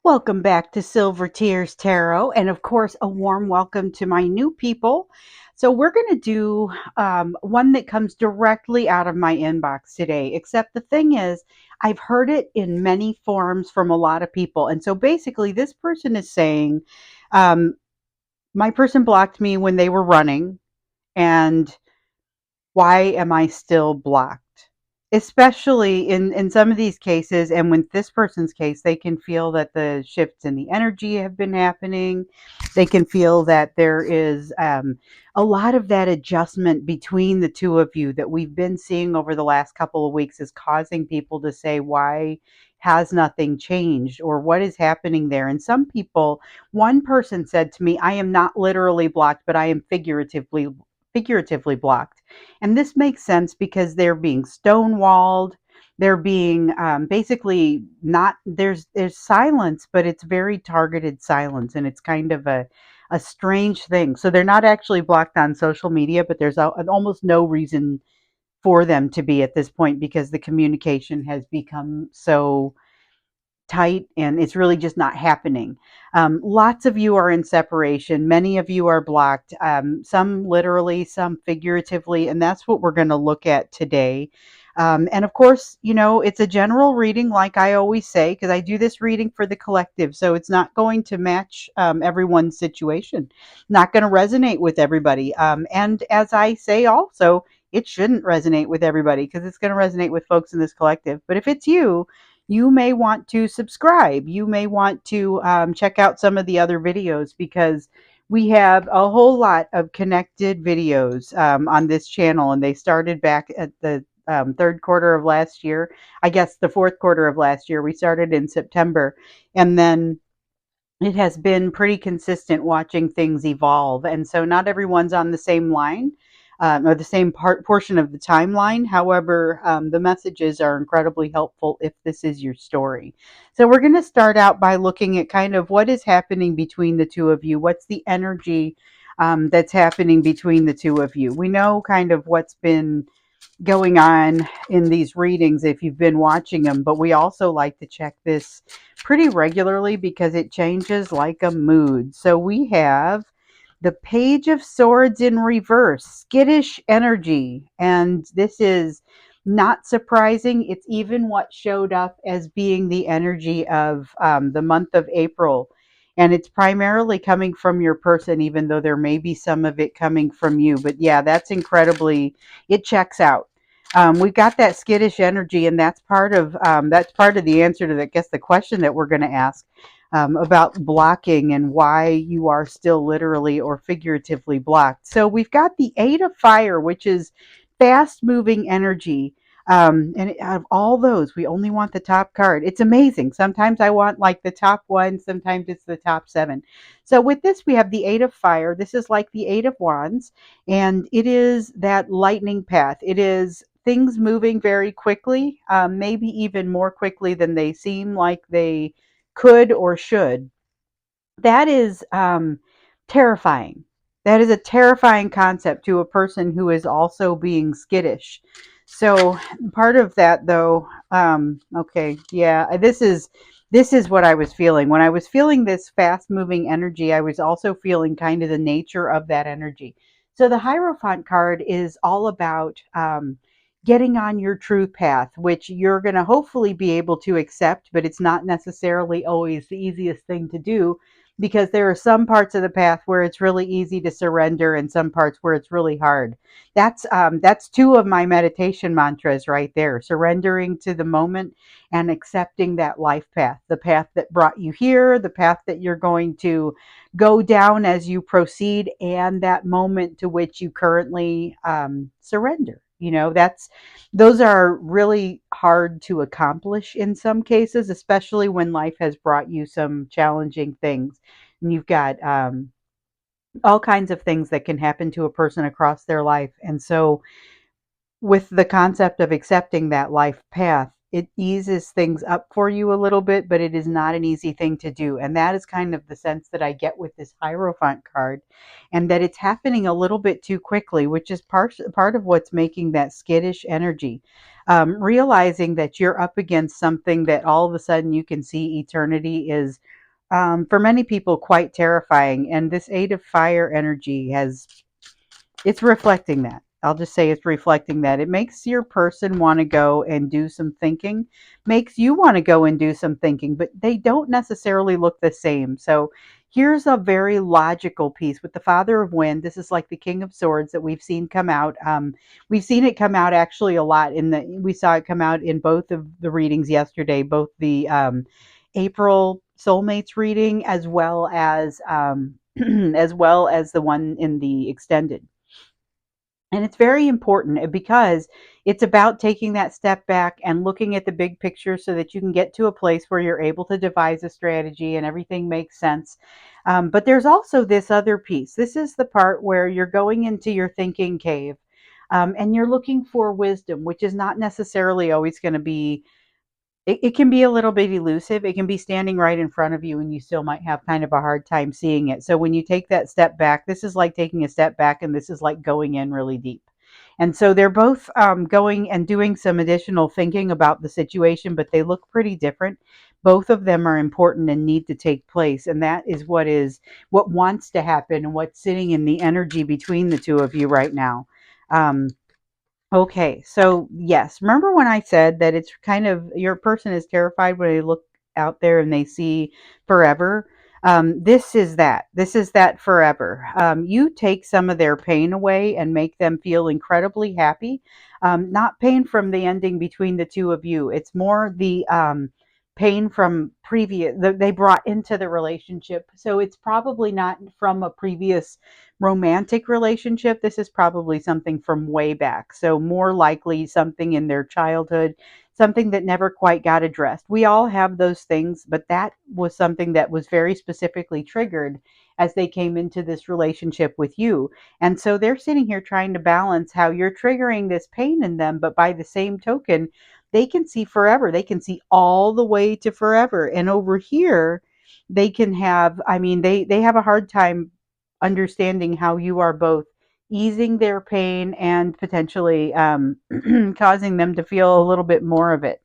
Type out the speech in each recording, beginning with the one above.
Welcome back to Silver Tears Tarot, and of course, a warm welcome to my new people. So, we're going to do one that comes directly out of my inbox today. Except the thing is, I've heard it in many forms from a lot of people. And so, basically, this person is saying, um, my person blocked me when they were running, and why am I still blocked? Especially in some of these cases, and with this person's case, they can feel that the shifts in the energy have been happening. They can feel that there is a lot of that adjustment between the two of you that we've been seeing over the last couple of weeks is causing people to say, why has nothing changed, or what is happening there? And some people, one person said to me, I am not literally blocked, but I am figuratively blocked. And this makes sense because they're being stonewalled. They're being basically not there's silence, but it's very targeted silence, and it's kind of a strange thing. So they're not actually blocked on social media, but there's almost no reason for them to be at this point because the communication has become so tight and it's really just not happening. Lots of you are in separation. Many of you are blocked, some literally, some figuratively, and that's what we're going to look at today. And of course, it's a general reading, like I always say, because I do this reading for the collective. So it's not going to match everyone's situation, not going to resonate with everybody. And as I say, also, it shouldn't resonate with everybody because it's going to resonate with folks in this collective. But if it's you, you may want to subscribe. You may want to check out some of the other videos because we have a whole lot of connected videos on this channel, and they started back at the third quarter of last year. I guess the fourth quarter of last year. We started in September, and then it has been pretty consistent watching things evolve. And so not everyone's on the same line or the same portion of the timeline. However, the messages are incredibly helpful if this is your story. So we're going to start out by looking at kind of what is happening between the two of you. What's the energy that's happening between the two of you? We know kind of what's been going on in these readings if you've been watching them, but we also like to check this pretty regularly because it changes like a mood. So we have the Page of Swords in reverse, skittish energy, and this is not surprising. It's even what showed up as being the energy of the month of April. And it's primarily coming from your person, even though there may be some of it coming from you. But yeah, it checks out. We've got that skittish energy, and that's part of the answer to, I guess, the question that we're going to ask about blocking and why you are still literally or figuratively blocked. So we've got the Eight of Fire, which is fast moving energy. And out of all those, we only want the top card. It's amazing. Sometimes I want like the top one, sometimes it's the top seven. So with this, we have the Eight of Fire. This is like the Eight of Wands, and it is that lightning path. It is things moving very quickly, maybe even more quickly than they seem like they could or should. That is terrifying. That is a terrifying concept to a person who is also being skittish. So part of that, though, okay, yeah, this is what I was feeling when I was feeling this fast moving energy. I was also feeling kind of the nature of that energy. So the Hierophant card is all about getting on your true path, which you're going to hopefully be able to accept, but it's not necessarily always the easiest thing to do because there are some parts of the path where it's really easy to surrender and some parts where it's really hard. That's two of my meditation mantras right there: surrendering to the moment and accepting that life path, the path that brought you here, the path that you're going to go down as you proceed, and that moment to which you currently surrender. Those are really hard to accomplish in some cases, especially when life has brought you some challenging things. And you've got all kinds of things that can happen to a person across their life. And so with the concept of accepting that life path, it eases things up for you a little bit, but it is not an easy thing to do. And that is kind of the sense that I get with this Hierophant card, and that it's happening a little bit too quickly, which is part of what's making that skittish energy. realizing that you're up against something that all of a sudden you can see eternity is, for many people, quite terrifying. And this Eight of Fire energy it's reflecting that. I'll just say it's reflecting that. It makes your person want to go and do some thinking, makes you want to go and do some thinking, but they don't necessarily look the same. So here's a very logical piece with the Father of Wind. This is like the King of Swords that we've seen come out. We've seen it come out actually a lot we saw it come out in both of the readings yesterday, both the April soulmates reading as well as the one in the extended. And it's very important because it's about taking that step back and looking at the big picture so that you can get to a place where you're able to devise a strategy and everything makes sense. But there's also this other piece. This is the part where you're going into your thinking cave, and you're looking for wisdom, which is not necessarily always going to be, it can be a little bit elusive. It can be standing right in front of you and you still might have kind of a hard time seeing it. So when you take that step back, this is like taking a step back and this is like going in really deep. And so they're both going and doing some additional thinking about the situation, but they look pretty different. Both of them are important and need to take place. And that is what wants to happen and what's sitting in the energy between the two of you right now. Um, Okay, so yes, remember when I said that it's kind of your person is terrified when they look out there and they see forever? This is that. This is that forever. You take some of their pain away and make them feel incredibly happy. Not pain from the ending between the two of you. It's more the pain from previous that they brought into the relationship. So it's probably not from a previous romantic relationship. This is probably something from way back. So, more likely something in their childhood, something that never quite got addressed. We all have those things, but that was something that was very specifically triggered as they came into this relationship with you. And so they're sitting here trying to balance how you're triggering this pain in them, but by the same token, they can see forever. They can see all the way to forever. And over here, they can have, I mean, they have a hard time understanding how you are both easing their pain and potentially causing them to feel a little bit more of it.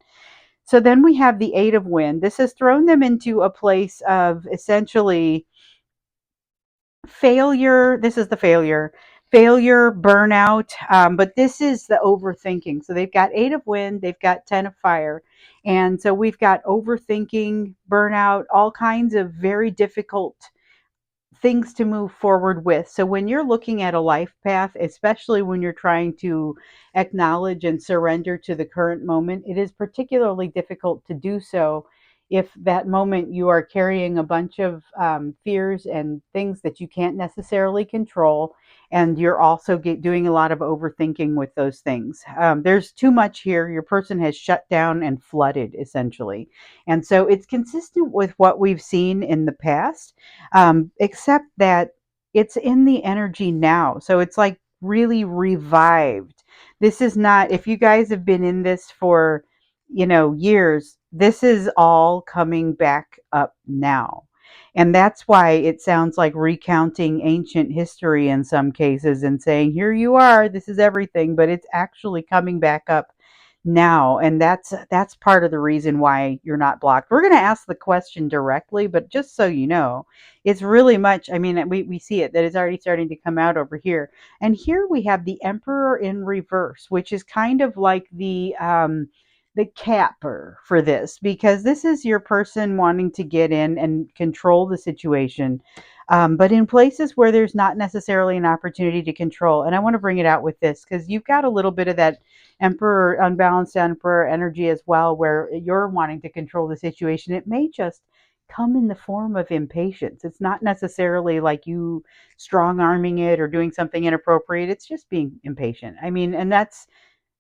So then we have the Eight of Wind. This has thrown them into a place of essentially failure. This is the failure, burnout, but this is the overthinking. So they've got Eight of Wind, they've got Ten of Fire. And so we've got overthinking, burnout, all kinds of very difficult things to move forward with. So when you're looking at a life path, especially when you're trying to acknowledge and surrender to the current moment, it is particularly difficult to do so if that moment you are carrying a bunch of fears and things that you can't necessarily control, and you're also doing a lot of overthinking with those things. There's too much here. Your person has shut down and flooded, essentially. And so it's consistent with what we've seen in the past, except that it's in the energy now. So it's like really revived. This is not, if you guys have been in this for, years, this is all coming back up now. And that's why it sounds like recounting ancient history in some cases and saying, here you are, this is everything, but it's actually coming back up now. And that's part of the reason why you're not blocked. We're going to ask the question directly, but just so you know, it's really much, I mean, we see it that it's already starting to come out over here. And here we have the Emperor in reverse, which is kind of like the capper for this, because this is your person wanting to get in and control the situation, but in places where there's not necessarily an opportunity to control. And I want to bring it out with this because you've got a little bit of that emperor, unbalanced emperor energy as well, where you're wanting to control the situation. It may just come in the form of impatience. It's not necessarily like you strong arming it or doing something inappropriate. It's just being impatient. I mean, and that's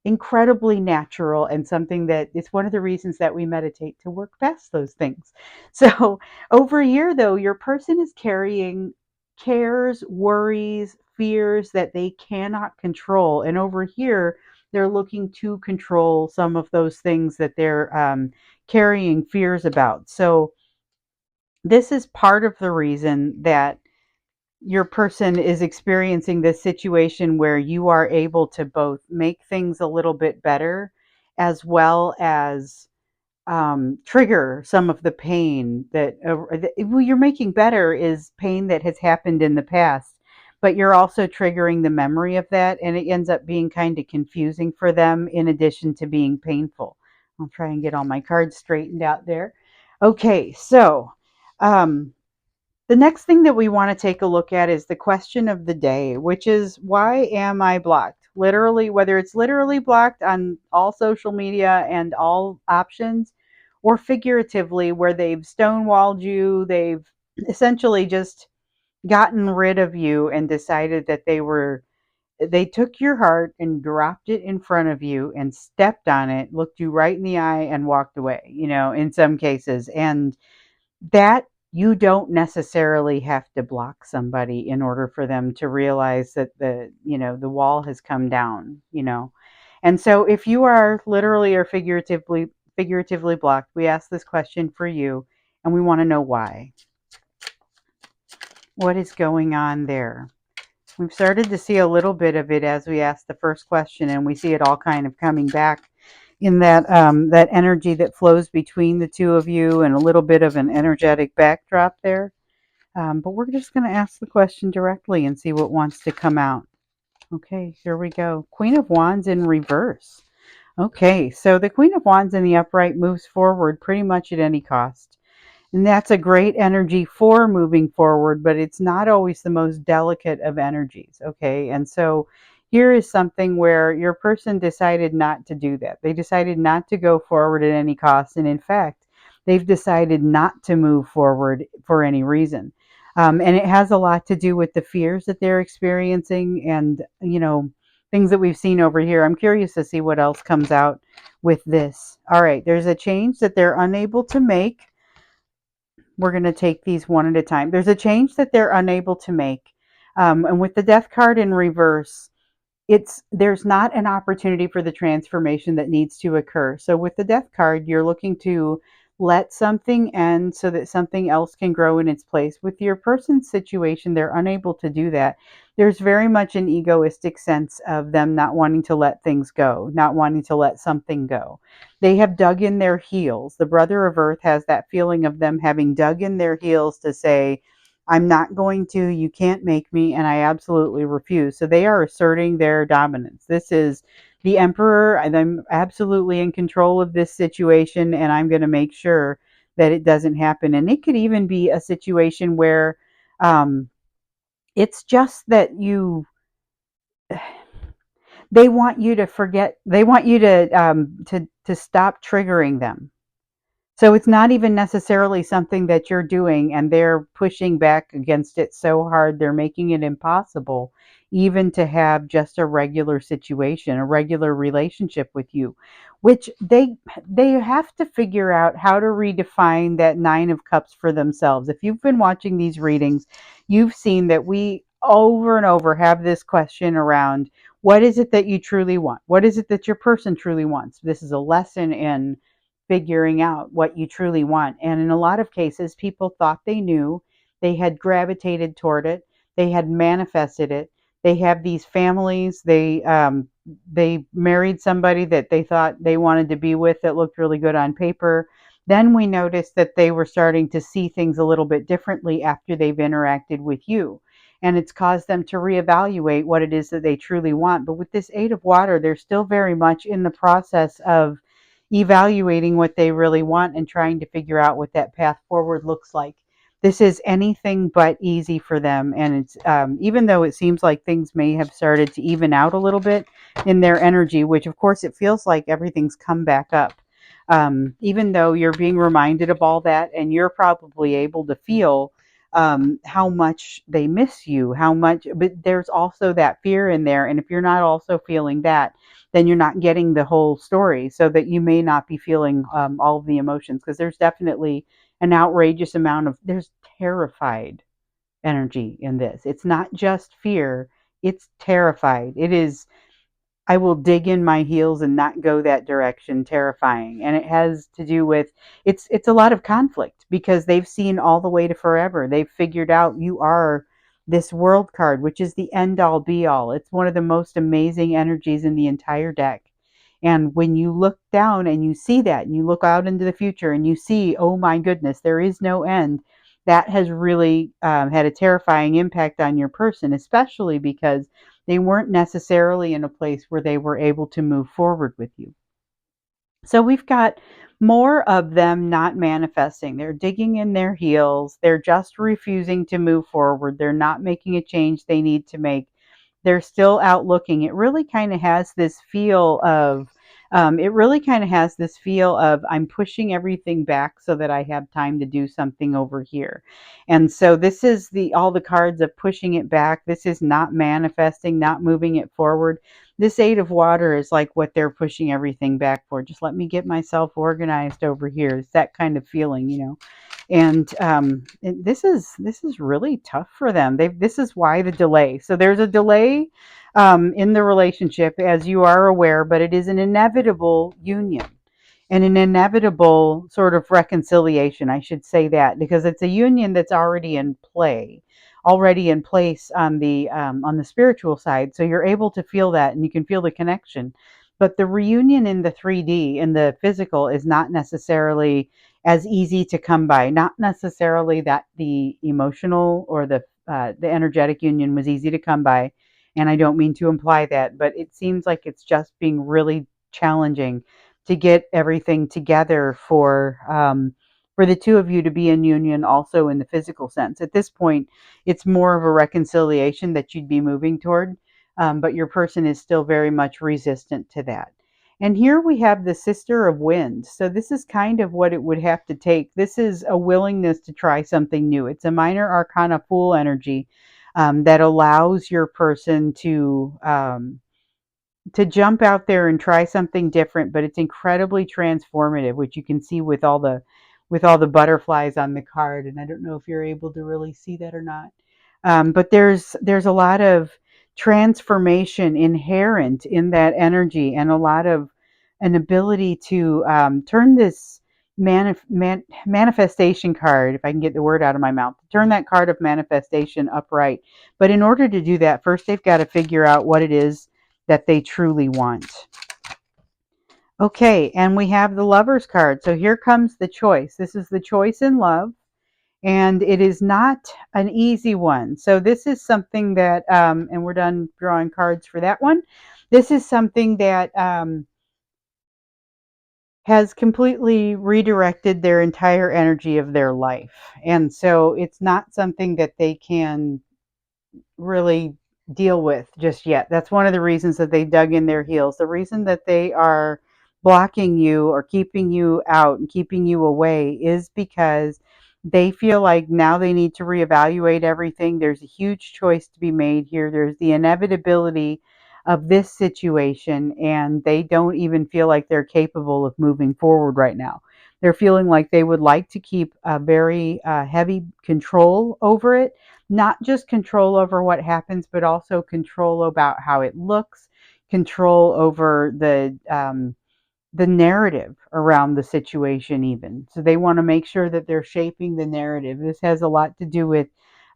incredibly natural and something that it's one of the reasons that we meditate, to work past those things. So over here, though, your person is carrying cares, worries, fears that they cannot control. And over here, they're looking to control some of those things that they're carrying fears about. So this is part of the reason that your person is experiencing this situation where you are able to both make things a little bit better as well as trigger some of the pain well, you're making better is pain that has happened in the past, but you're also triggering the memory of that, and it ends up being kind of confusing for them in addition to being painful. I'll try and get all my cards straightened out there. Okay, so um, the next thing that we want to take a look at is the question of the day, which is why am I blocked? Literally, whether it's literally blocked on all social media and all options, or figuratively, where they've stonewalled you, they've essentially just gotten rid of you and decided that they took your heart and dropped it in front of you and stepped on it, looked you right in the eye and walked away, in some cases. And that you don't necessarily have to block somebody in order for them to realize that the wall has come down. And so if you are literally or figuratively blocked, we ask this question for you, and we want to know why. What is going on there? We've started to see a little bit of it as we ask the first question, and we see it all kind of coming back in that energy that flows between the two of you, and a little bit of an energetic backdrop there. But we're just going to ask the question directly and see what wants to come out. Okay, here we go. Queen of Wands in reverse. Okay, so the Queen of Wands in the upright moves forward pretty much at any cost. And that's a great energy for moving forward, but it's not always the most delicate of energies. Okay. And so here is something where your person decided not to do that. They decided not to go forward at any cost. And in fact, they've decided not to move forward for any reason. And it has a lot to do with the fears that they're experiencing and, things that we've seen over here. I'm curious to see what else comes out with this. All right. There's a change that they're unable to make. We're going to take these one at a time. There's a change that they're unable to make. And with the death card in reverse, there's not an opportunity for the transformation that needs to occur. So with the death card, you're looking to let something end so that something else can grow in its place. With your person's situation, they're unable to do that. There's very much an egoistic sense of them not wanting to let things go, not wanting to let something go. They have dug in their heels. The Brother of Earth has that feeling of them having dug in their heels to say, I'm not going to, you can't make me, and I absolutely refuse. So they are asserting their dominance. This is the Emperor, and I'm absolutely in control of this situation, and I'm going to make sure that it doesn't happen. And it could even be a situation where um, it's just that they want you to forget, they want you to stop triggering them. So it's not even necessarily something that you're doing, and they're pushing back against it so hard, they're making it impossible even to have just a regular situation, a regular relationship with you, which they have to figure out how to redefine that 9 of cups for themselves. If you've been watching these readings, you've seen that we over and over have this question around what is it that you truly want? What is it that your person truly wants? This is a lesson in figuring out what you truly want. And in a lot of cases, people thought they knew, they had gravitated toward it, they had manifested it. They have these families. They married somebody that they thought they wanted to be with that looked really good on paper. Then we noticed that they were starting to see things a little bit differently after they've interacted with you. And it's caused them to reevaluate what it is that they truly want. But with this 8 of Water, they're still very much in the process of evaluating what they really want and trying to figure out what that path forward looks like. This is anything but easy for them, and it's even though it seems like things may have started to even out a little bit in their energy, which of course it feels like everything's come back up. Even though you're being reminded of all that, and you're probably able to feel how much they miss you, how much, but there's also that fear in there. And if you're not also feeling that, then you're not getting the whole story, so that you may not be feeling all of the emotions, because there's definitely an outrageous amount of, there's terrified energy in this. It's not just fear, it's terrified. It is, I will dig in my heels and not go that direction, terrifying. And it has to do with, it's a lot of conflict, because they've seen all the way to forever. They've figured out you are this world card, which is the end all be all. It's one of the most amazing energies in the entire deck. And when you look down and you see that, and you look out into the future and you see, oh my goodness, there is no end, that has really had a terrifying impact on your person, especially because they weren't necessarily in a place where they were able to move forward with you. So we've got more of them not manifesting. They're digging in their heels. They're just refusing to move forward. They're not making a change they need to make. They're still out looking. It really kind of has this feel of, I'm pushing everything back so that I have time to do something over here. And so this is all the cards of pushing it back. This is not manifesting, not moving it forward. This Eight of Water is like what they're pushing everything back for. Just let me get myself organized over here. It's that kind of feeling. And this is really tough for them. This is why the delay. So there's a delay in the relationship, as you are aware, but it is an inevitable union and an inevitable sort of reconciliation. I should say that because it's a union that's already in place on the spiritual side. So you're able to feel that, and you can feel the connection. But the reunion in the 3D, in the physical, is not necessarily as easy to come by. Not necessarily that the emotional or the energetic union was easy to come by, and I don't mean to imply that, but it seems like it's just being really challenging to get everything together for the two of you to be in union also in the physical sense. At this point, it's more of a reconciliation that you'd be moving toward, but your person is still very much resistant to that. And here we have the Sister of Wind. So this is kind of what it would have to take. This is a willingness to try something new. It's a minor arcana Fool energy that allows your person to jump out there and try something different, but it's incredibly transformative, which you can see with all the butterflies on the card. And I don't know if you're able to really see that or not. But there's a lot of transformation inherent in that energy, and a lot of an ability to turn this manifestation card, if I can get the word out of my mouth, turn that card of manifestation upright. But in order to do that, first they've got to figure out what it is that they truly want. Okay, and we have the Lovers card. So here comes the choice. This is the choice in love, and it is not an easy one. So this is something that, and we're done drawing cards for that one. This is something that has completely redirected their entire energy of their life. And so it's not something that they can really deal with just yet. That's one of the reasons that they dug in their heels. The reason that they are blocking you or keeping you out and keeping you away is because they feel like now they need to reevaluate everything. There's a huge choice to be made here. There's the inevitability of this situation, and they don't even feel like they're capable of moving forward right now. They're feeling like they would like to keep a very heavy control over it, not just control over what happens, but also control about how it looks, control over the narrative around the situation even. So they want to make sure that they're shaping the narrative. This has a lot to do with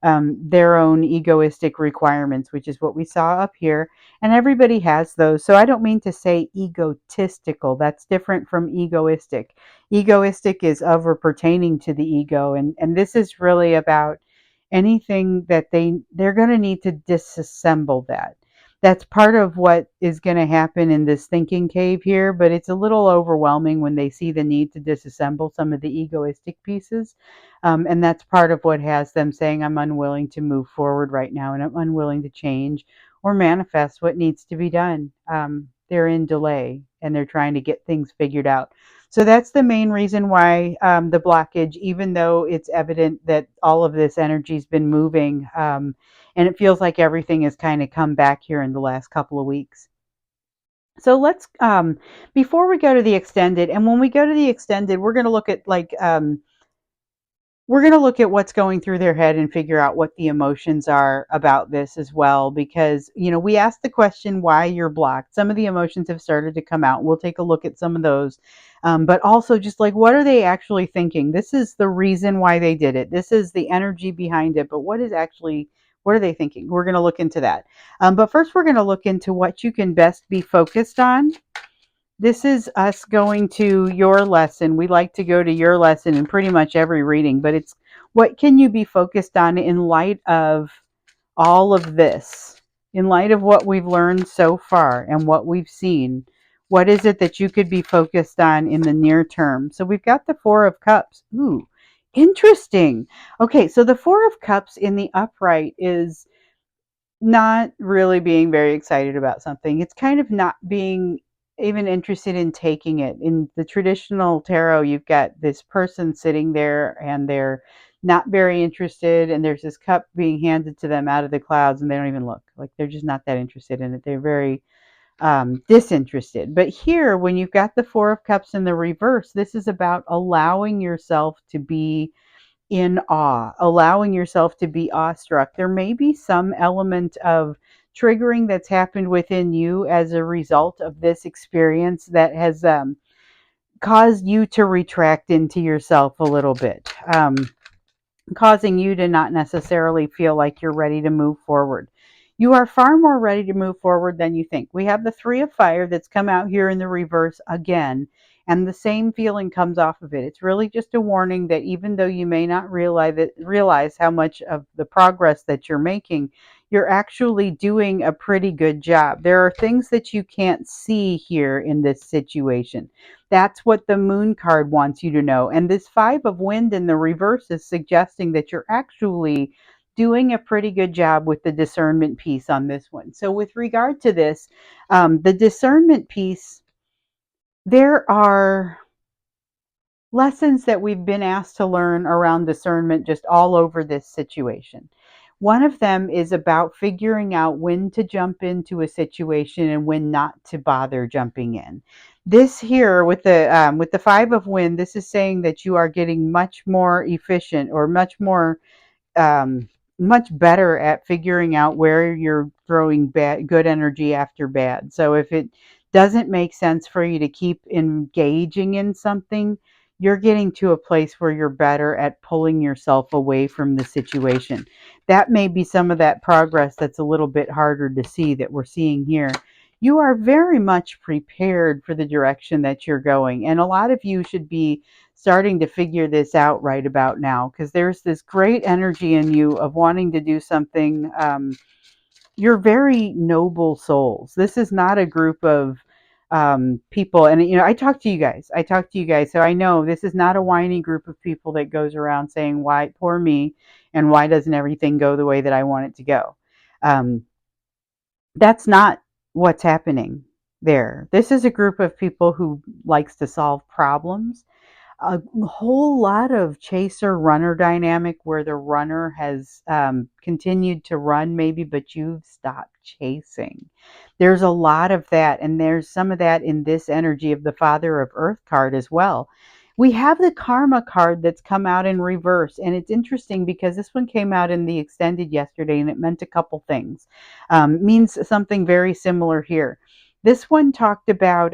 their own egoistic requirements, which is what we saw up here. And everybody has those. So I don't mean to say egotistical. That's different from egoistic. Egoistic is of or pertaining to the ego. And this is really about anything that they're going to need to disassemble that. That's part of what is going to happen in this thinking cave here, but it's a little overwhelming when they see the need to disassemble some of the egoistic pieces. And that's part of what has them saying, I'm unwilling to move forward right now, and I'm unwilling to change or manifest what needs to be done. They're in delay, and they're trying to get things figured out. So that's the main reason why the blockage, even though it's evident that all of this energy's been moving, and it feels like everything has kind of come back here in the last couple of weeks. So let's, before we go to the extended, and when we go to the extended, we're going to look at what's going through their head and figure out what the emotions are about this as well, because we asked the question why you're blocked. Some of the emotions have started to come out. We'll take a look at some of those, but also just like, what are they actually thinking? This is the reason why they did it. This is the energy behind it, but what are they thinking? We're going to look into that, but first we're going to look into what you can best be focused on This is us going to your lesson. We like to go to your lesson in pretty much every reading, but it's what can you be focused on in light of all of this, in light of what we've learned so far and what we've seen? What is it that you could be focused on in the near term? So we've got the Four of Cups. Ooh, interesting. Okay, so the Four of Cups in the upright is not really being very excited about something. It's kind of not being even interested in taking it. In the traditional tarot, you've got this person sitting there and they're not very interested, and there's this cup being handed to them out of the clouds, and they don't even look. Like they're just not that interested in it. They're very disinterested. But here, when you've got the Four of Cups in the reverse, this is about allowing yourself to be in awe, allowing yourself to be awestruck. There may be some element of triggering that's happened within you as a result of this experience that has caused you to retract into yourself a little bit. Causing you to not necessarily feel like you're ready to move forward. You are far more ready to move forward than you think. We have the Three of Fire that's come out here in the reverse again, and the same feeling comes off of it. It's really just a warning that even though you may not realize how much of the progress that you're making, you're actually doing a pretty good job. There are things that you can't see here in this situation. That's what the moon card wants you to know. And this Five of Wind in the reverse is suggesting that you're actually doing a pretty good job with the discernment piece on this one. So, with regard to this, the discernment piece, there are lessons that we've been asked to learn around discernment just all over this situation. One of them is about figuring out when to jump into a situation and when not to bother jumping in. This here with the Five of Wind, this is saying that you are getting much more efficient or um, much better at figuring out where you're throwing good energy after bad. So if it doesn't make sense for you to keep engaging in something, you're getting to a place where you're better at pulling yourself away from the situation. That may be some of that progress that's a little bit harder to see that we're seeing here. You are very much prepared for the direction that you're going. And a lot of you should be starting to figure this out right about now, because there's this great energy in you of wanting to do something. You're very noble souls. This is not a group of people. And, you know, I talk to you guys. I talk to you guys. So I know this is not a whiny group of people that goes around saying, why, poor me, and why doesn't everything go the way that I want it to go? Um, that's not what's happening there. This is a group of people who likes to solve problems, a whole lot of chaser runner dynamic where the runner has continued to run maybe, but you've stopped chasing. There's a lot of that, and there's some of that in this energy of the Father of Earth card as well. We have the Karma card that's come out in reverse, and it's interesting because this one came out in the extended yesterday, and it meant a couple things. Means something very similar here. This one talked about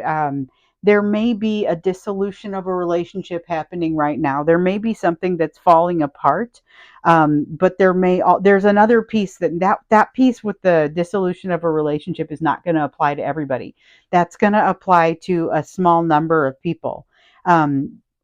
there may be a dissolution of a relationship happening right now. There may be something that's falling apart, but there's another piece that piece with the dissolution of a relationship is not going to apply to everybody. That's going to apply to a small number of people.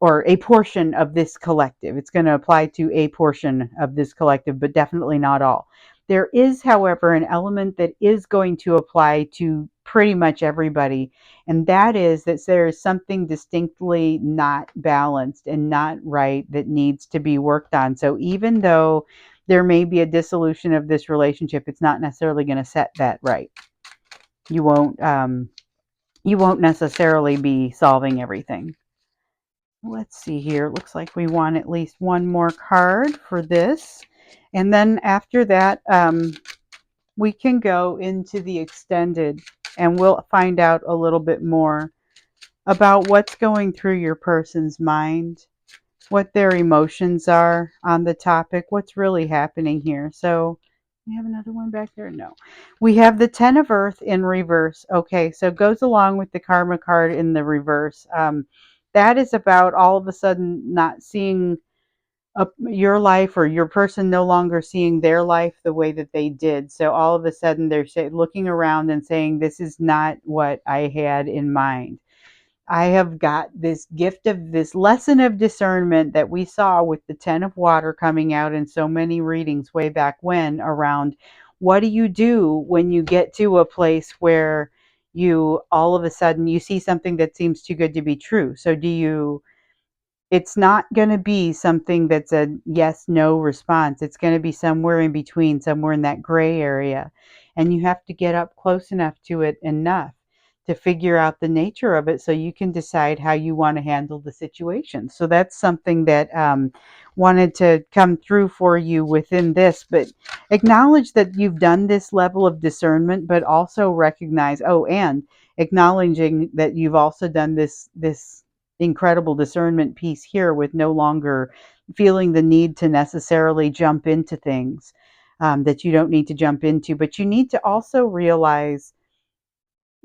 Or a portion of this collective. It's going to apply to a portion of this collective, but definitely not all. There is, however, an element that is going to apply to pretty much everybody, and that is that there is something distinctly not balanced and not right that needs to be worked on. So even though there may be a dissolution of this relationship, it's not necessarily going to set that right. You won't necessarily be solving everything. Let's see here. It looks like we want at least one more card for this. And then after that, we can go into the extended and we'll find out a little bit more about what's going through your person's mind, what their emotions are on the topic, what's really happening here. So we have another one back there? No. We have the Ten of Earth in reverse. Okay, so it goes along with the Karma card in the reverse. That is about all of a sudden not seeing your life, or your person no longer seeing their life the way that they did. So all of a sudden they're looking around and saying, this is not what I had in mind. I have got this gift of this lesson of discernment that we saw with the 10 of water coming out in so many readings way back when around what do you do when you get to a place where you all of a sudden you see something that seems too good to be true. So do you it's not going to be something that's a yes no response. It's going to be somewhere in between, somewhere in that gray area. And you have to get up close enough to it enough to figure out the nature of it so you can decide how you want to handle the situation. So that's something that wanted to come through for you within this, but acknowledge that you've done this level of discernment, but also recognize, oh, and acknowledging that you've also done this incredible discernment piece here with no longer feeling the need to necessarily jump into things that you don't need to jump into. But you need to also realize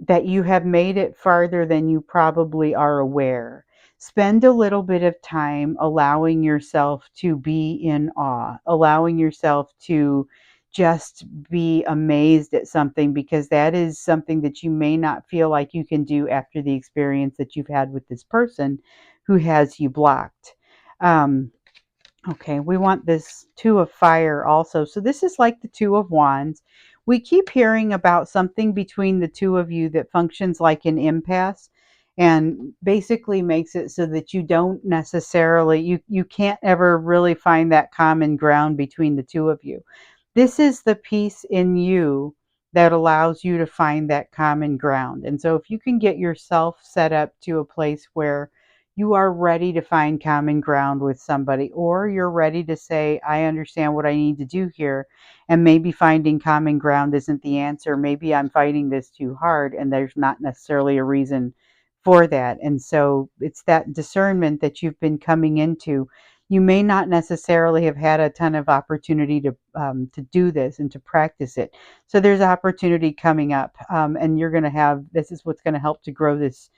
that you have made it farther than you probably are aware. Spend a little bit of time allowing yourself to be in awe, allowing yourself to just be amazed at something, because that is something that you may not feel like you can do after the experience that you've had with this person who has you blocked. Um, Okay, we want this two of fire also. So this is like the two of wands. We keep hearing about something between the two of you that functions like an impasse and basically makes it so that you don't necessarily you can't ever really find that common ground between the two of you. This is the piece in you that allows you to find that common ground. And so if you can get yourself set up to a place where you are ready to find common ground with somebody, or you're ready to say, I understand what I need to do here, and maybe finding common ground isn't the answer. Maybe I'm fighting this too hard and there's not necessarily a reason for that. And so it's that discernment that you've been coming into. You may not necessarily have had a ton of opportunity to do this and to practice it. So there's opportunity coming up, and you're going to have, this is what's going to help to grow this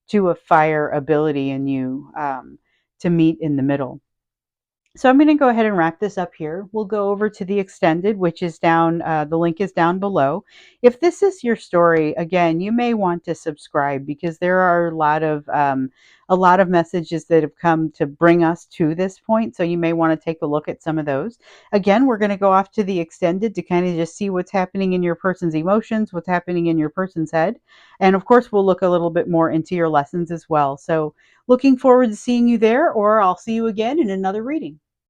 to a fire ability in you, to meet in the middle. So I'm going to go ahead and wrap this up here. We'll go over to the extended, which is down, the link is down below. If this is your story, again, you may want to subscribe because there are a lot of messages that have come to bring us to this point. So you may want to take a look at some of those. Again, we're going to go off to the extended to kind of just see what's happening in your person's emotions, what's happening in your person's head. And of course, we'll look a little bit more into your lessons as well. So looking forward to seeing you there, or I'll see you again in another reading.